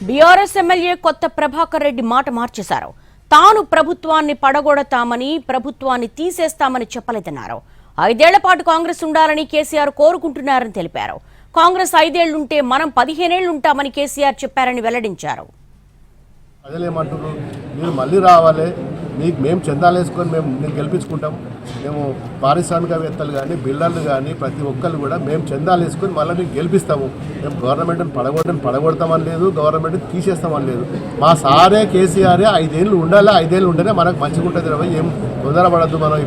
BRS MLA కొత్త ప్రభాకర్ రెడ్డి మాట మార్చేశారు. తాను ప్రభుత్వాన్ని పడగొడతామని, ప్రభుత్వాన్ని తీసేస్తామని చెప్పలేదన్నారు. 5 ఏళ్ల పాటు కాంగ్రెస్ ఉండాలని కేసీఆర్ కోరుకుంటున్నారని తెలిపారు. కాంగ్రెస్ 5 ఏళ్లుంటే మనం 15 ఏళ్లు ఉంటామని కేసీఆర్ చెప్పారని వెల్లడించారు. ప్రజలేమంటున్నారు, మీరు మళ్ళీ రావాలి, మీకు మేము చందాలు వేసుకొని మేము గెలిపించుకుంటాం. మేము పారిశ్రామికవేత్తలు కానీ బిల్డర్లు కానీ ప్రతి ఒక్కరు కూడా మేము చందాలు వేసుకొని మళ్ళీ మీకు గెలిపిస్తాము. మేము గవర్నమెంట్ని పడగొడతామని లేదు, గవర్నమెంట్ని తీసేస్తామని లేదు. మా సారే కేసీఆరే 5 ఏళ్ళు ఉండాలి, 5 ఏళ్ళు ఉంటేనే మనకు మంచిగా ఉంటుంది. ఏం తొందరపడద్దు. మనం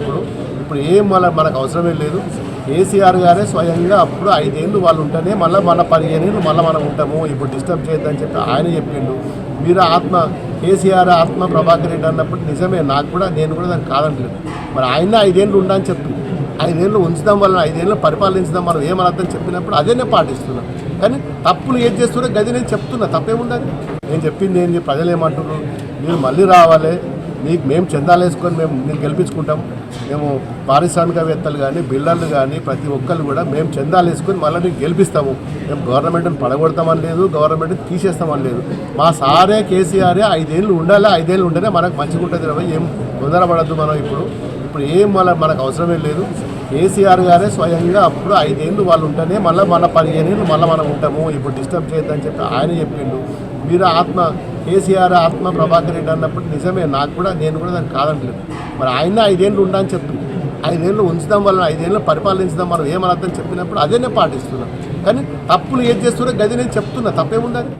ఇప్పుడు ఏం మనకు అవసరమే లేదు. కేసీఆర్ గారే స్వయంగా అప్పుడు 5 ఏళ్ళు వాళ్ళు ఉంటేనే మళ్ళీ మన 15 ఏళ్ళు మళ్ళీ మనం ఉంటాము. ఇప్పుడు డిస్టర్బ్ చేయొద్దని చెప్పి ఆయన చెప్పిండు. మీరు కేసీఆర్ ఆత్మ ప్రభాకర్ రెడ్డి అన్నప్పుడు నిజమే, నేను కూడా దాన్ని కాదంటలేదు. మరి ఆయన 5 ఏళ్ళు ఉండని చెప్పి 5 ఏళ్ళు ఉంచడం వల్ల 5 ఏళ్ళు పరిపాలించడం మనం ఏమనర్థం చెప్పినప్పుడు అదే నేను పాటిస్తున్నాను. కానీ తప్పులు ఏం చేస్తున్నా గది నేను చెప్తున్నా, తప్పేముందని నేను చెప్పింది ఏంటి, ప్రజలు ఏమంటున్నారు, మీరు మళ్ళీ రావాలి, మీకు మేము చందాలు వేసుకొని మేము గెలిపించుకుంటాం. మేము పారిశ్రామికవేత్తలు కానీ బిల్డర్లు కానీ ప్రతి ఒక్కరు కూడా మేము చందాలు వేసుకొని మళ్ళీ మీకు గెలిపిస్తాము. మేము గవర్నమెంట్ని పడగొడతామని లేదు, గవర్నమెంట్ని తీసేస్తామని లేదు. మా సారే కేసీఆరే 5 ఏళ్ళు ఉండాలి, 5 ఏళ్ళు ఉంటేనే మనకు మంచిగా ఉంటుంది. ఏం తొందరపడద్దు. మనం ఇప్పుడు ఏం మనకు అవసరమే లేదు. కేసీఆర్ గారే స్వయంగా అప్పుడు 5 ఏళ్ళు వాళ్ళు ఉంటేనే మళ్ళీ మన 15 ఏళ్ళు మళ్ళీ మనం ఉంటాము. ఇప్పుడు డిస్టర్బ్ చేయొద్దని చెప్పి ఆయన చెప్పిండు. మీరు కేసీఆర్ ఆత్మ ప్రభాకర్ రెడ్డి అన్నప్పుడు నిజమే, నేను కూడా దాన్ని కాదంటలేదు. మరి ఆయన 5 ఏళ్ళు ఉండని చెప్పి 5 ఏళ్ళు ఉంచడం వల్ల 5 ఏళ్ళు పరిపాలించడం మనం ఏమనర్థం చెప్పినప్పుడు అదే నేను పాటిస్తున్నాను. కానీ తప్పులు ఏం చేస్తున్నా గది నేను చెప్తున్నా, తప్పేముందని.